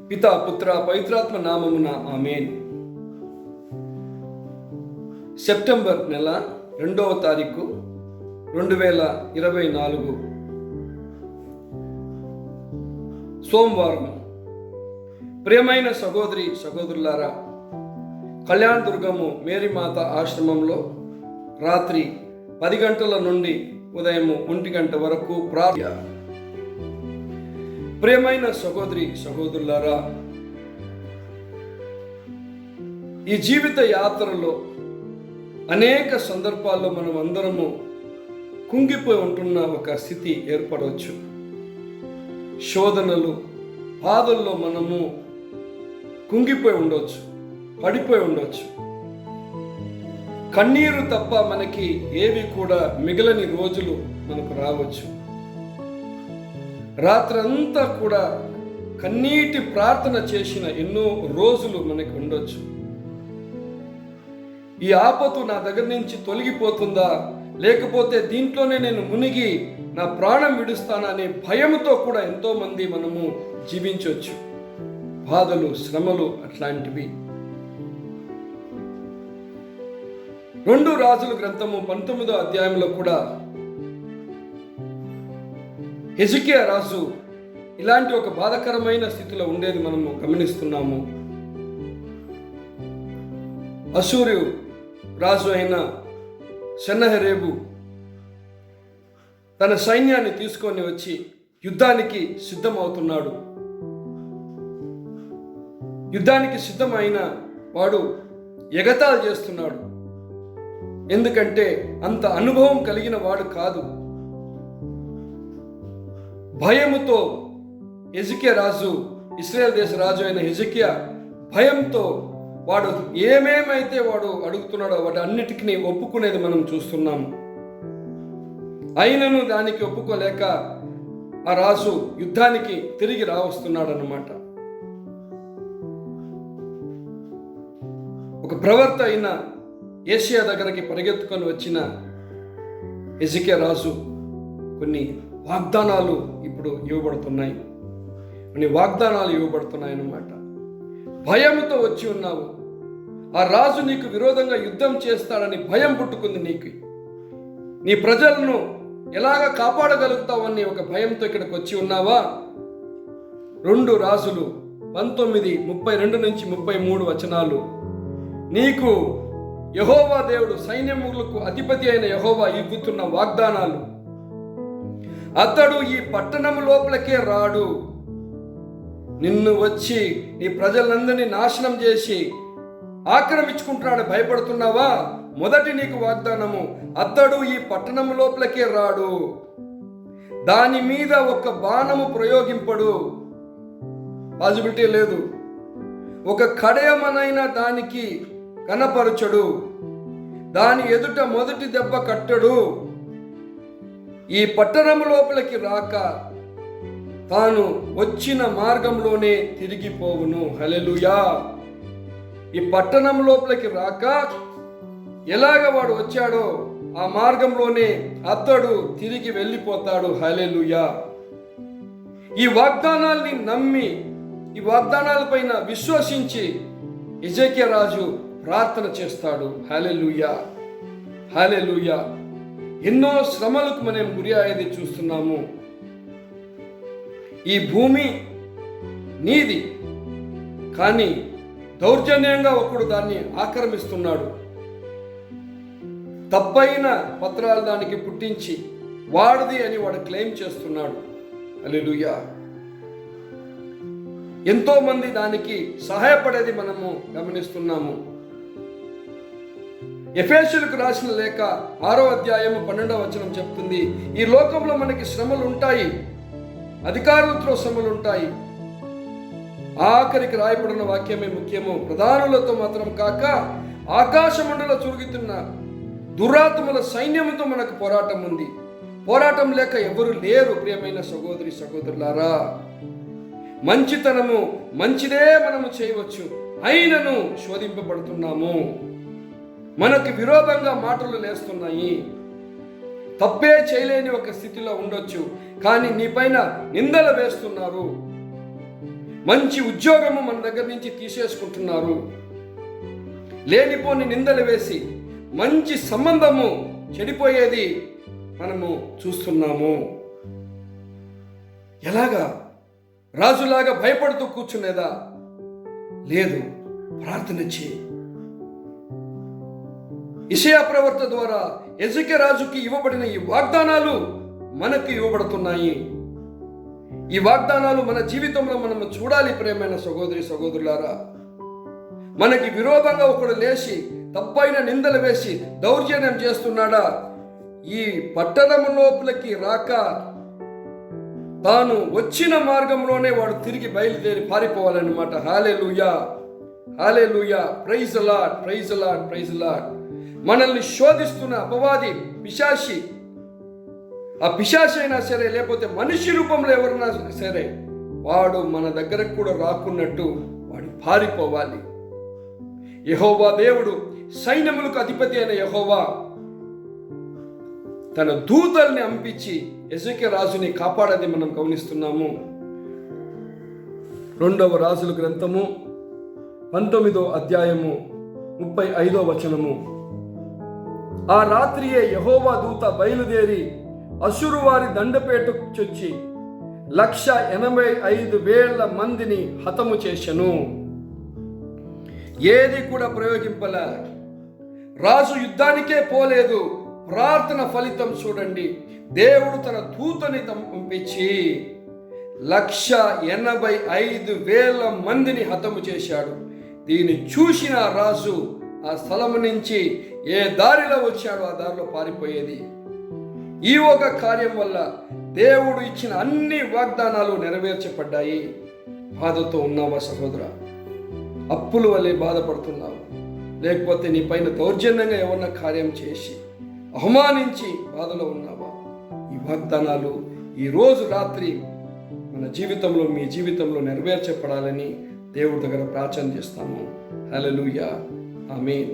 పితా పుత్ర పవిత్రాత్మ నామమున ఆమేన్. సెప్టెంబర్ నెల 2వ తారీఖు 2024 సోమవారం. ప్రియమైన సహోదరి సహోదరులారా, కళ్యాణ దుర్గము మేరీమాత ఆశ్రమంలో రాత్రి 10 గంటల నుండి ఉదయం 1 గంట వరకు ప్రార్థన. ప్రియమైన సహోదరి సహోదరులారా, ఈ జీవిత యాత్రలో అనేక సందర్భాల్లో మనం అందరము కుంగిపోయి ఉంటున్న ఒక స్థితి ఏర్పడవచ్చు. శోధనలు, బాధల్లో మనము కుంగిపోయి ఉండవచ్చు, పడిపోయి ఉండవచ్చు. కన్నీరు తప్ప మనకి ఏవి కూడా మిగలని రోజులు మనకు రావచ్చు. రాత్రంతా కూడా కన్నీటి ప్రార్థన చేసిన ఎన్నో రోజులు మనకు ఉండొచ్చు. ఈ ఆపత్తు నా దగ్గర నుంచి తొలగిపోతుందా, లేకపోతే దీంట్లోనే నేను మునిగి నా ప్రాణం విడుస్తానా అనే భయంతో కూడా ఎంతో మంది మనము జీవించవచ్చు. బాధలు, శ్రమలు అట్లాంటివి. 2 రాజుల గ్రంథము 19వ అధ్యాయంలో కూడా హెజకియా రాజు ఇలాంటి ఒక బాధాకరమైన స్థితిలో ఉండేది మనము గమనిస్తున్నాము. అశూరు రాజు అయిన సెన్నహెరేబు తన సైన్యాన్ని తీసుకొని వచ్చి యుద్ధానికి సిద్ధమవుతున్నాడు. యుద్ధానికి సిద్ధమైన వాడు ఎగతాళి చేస్తున్నాడు. ఎందుకంటే అంత అనుభవం కలిగిన వాడు కాదు. భయముతో హెజకియా రాజు, ఇశ్రాయేల్ దేశ రాజు అయిన హెజకియా భయంతో వాడు ఏమేమైతే వాడు అడుగుతున్నాడో వాటి అన్నిటికీ ఒప్పుకునేది మనం చూస్తున్నాము. అయినను దానికి ఒప్పుకోలేక ఆ రాజు యుద్ధానికి తిరిగి రావస్తున్నాడు అన్నమాట. ఒక ప్రవర్త అయిన ఏషియా దగ్గరికి పరిగెత్తుకొని వచ్చిన హెజకియా రాజు కొన్ని వాగ్దానాలు ఇప్పుడు ఇవ్వబడుతున్నాయి. కొన్ని వాగ్దానాలు ఇవ్వబడుతున్నాయి అన్నమాట. భయంతో వచ్చి ఉన్నావు, ఆ రాజు నీకు విరోధంగా యుద్ధం చేస్తాడని భయం పుట్టుకుంది నీకు. నీ ప్రజలను ఎలాగ కాపాడగలుగుతావని ఒక భయంతో ఇక్కడికి వచ్చి ఉన్నావా? 2 రాజులు 19:32 నుంచి 33 వచనాలు. నీకు యెహోవా దేవుడు, సైన్యములకు అధిపతి అయిన యెహోవా ఇవ్వుతున్న వాగ్దానాలు. అతడు ఈ పట్టణము లోపలికే రాడు, నిన్ను వచ్చి నీ ప్రజలందరినీ నాశనం చేసి ఆక్రమించుకుంటున్నాడు. భయపడుతున్నావా? మొదటి నీకు వాగ్దానము, అతడు ఈ పట్టణము లోపలికే రాడు, దాని మీద ఒక బాణము ప్రయోగింపడు. పాజిబిలిటీ లేదు. ఒక కడయమనైనా దానికి కనపరచడు, దాని ఎదుట మొదటి దెబ్బ కట్టడు. ఈ పట్టణము లోపలికి రాక తాను వచ్చిన మార్గంలోనే తిరిగిపోవును. హల్లెలూయా. ఈ పట్టణం లోపలికి రాక ఎలాగ వాడు వచ్చాడో ఆ మార్గంలోనే అతడు తిరిగి వెళ్ళిపోతాడు. హల్లెలూయా. ఈ వాగ్దానాల్ని నమ్మి, ఈ వాగ్దానాలపైన విశ్వసించి హెజకియా రాజు ప్రార్థన చేస్తాడు. హల్లెలూయా, హల్లెలూయా. ఎన్నో శ్రమలకు మనం గురి అయ్యేది చూస్తున్నాము. ఈ భూమి నీది, కానీ దౌర్జన్యంగా ఒకడు దాన్ని ఆక్రమిస్తున్నాడు. తప్పైన పత్రాలు దానికి పుట్టించి వాడిది అని వాడు క్లెయిమ్ చేస్తున్నాడు. హల్లెలూయా. ఎంతో మంది దానికి సహాయపడేది మనము గమనిస్తున్నాము. ఎఫెసీయులకు రాసిన లేఖ 6వ అధ్యాయము 12వ వచనం చెప్తుంది, ఈ లోకంలో మనకి శ్రమలు ఉంటాయి, అధికారులతో శ్రమలు ఉంటాయి. ఆఖరికి రాయబడిన వాక్యమే ముఖ్యము. ప్రధానులతో మాత్రం కాక ఆకాశమండలో చురుగుతున్న దురాత్మల సైన్యముతో మనకు పోరాటం ఉంది. పోరాటం లేక ఎవరు లేరు. ప్రియమైన సహోదరి సహోదరులారా, మంచితనము మంచిదే మనము చేయవచ్చు, అయినను శోధింపబడుతున్నాము. మనకు విరోధంగా మాటలు లేస్తున్నాయి. తప్పే చేయలేని ఒక స్థితిలో ఉండొచ్చు, కానీ నీపైన నిందలు వేస్తున్నారు. మంచి ఉద్యోగము మన దగ్గర నుంచి తీసేసుకుంటున్నారు. లేనిపోని నిందలు వేసి మంచి సంబంధము చెడిపోయేది మనము చూస్తున్నాము. ఎలాగా? రాజులాగా భయపడుతూ కూర్చునేదా? లేదు, ప్రార్థన చేయి. యెషయా ప్రవక్త ద్వారా ఎజెకియా రాజుకి ఇవ్వబడిన ఈ వాగ్దానాలు మనకు ఇవ్వబడుతున్నాయి. ఈ వాగ్దానాలు మన జీవితంలో మనము చూడాలి. ప్రియమైన సహోదరి సహోదరులారా, మనకి విరోధంగా ఒకడు లేచి తప్పైన నిందలు వేసి దౌర్జన్యం చేస్తున్నాడా, ఈ పట్టణం లోపలికి రాక తాను వచ్చిన మార్గంలోనే వాడు తిరిగి బయలుదేరి పారిపోవాలన్నమాట. Hallelujah, hallelujah, praise the Lord, praise the Lord, praise the Lord. మనల్ని శోధిస్తున్న అపవాది పిశాచి, ఆ పిశాచి అయినా సరే, లేకపోతే మనిషి రూపంలో ఎవరైనా సరే, వాడు మన దగ్గరకు కూడా రాకున్నట్టు వాడు పారిపోవాలి. యెహోవా దేవుడు, సైన్యములకు అధిపతి అయిన యెహోవా తన దూతల్ని పంపించి ఎజెకియా రాజుని కాపాడేది మనం గమనిస్తున్నాము. 2వ రాజుల గ్రంథము 19వ అధ్యాయము 35వ వచనము. ఆ రాత్రియే యెహోవా దూత బయలుదేరి అష్షూరు వారి దండపేటకు చొచ్చి 185,000 మందిని హతము చేసెను. ఏది కూడా ప్రయోగింపలే. రాజు యుద్ధానికే పోలేదు. ప్రార్థన ఫలితం చూడండి. దేవుడు తన దూతని పంపించి 185,000 మందిని హతము చేశాడు. దీన్ని చూసిన రాజు ఆ స్థలం నుంచి ఏ దారిలో వచ్చాడో ఆ దారిలో పారిపోయేది. ఈ ఒక కార్యం వల్ల దేవుడు ఇచ్చిన అన్ని వాగ్దానాలు నెరవేర్చబడ్డాయి. బాధతో ఉన్నావా సహోదర? అప్పుల వల్లే బాధపడుతున్నావు, లేకపోతే నీ పైన దౌర్జన్యంగా ఎవరన్నా కార్యం చేసి అవమానించి బాధలో ఉన్నావా? ఈ వాగ్దానాలు ఈ రోజు రాత్రి మన జీవితంలో, మీ జీవితంలో నెరవేర్చబడాలని దేవుడి దగ్గర ప్రార్థన చేస్తాము. హల్లెలూయా, ఆమేన్.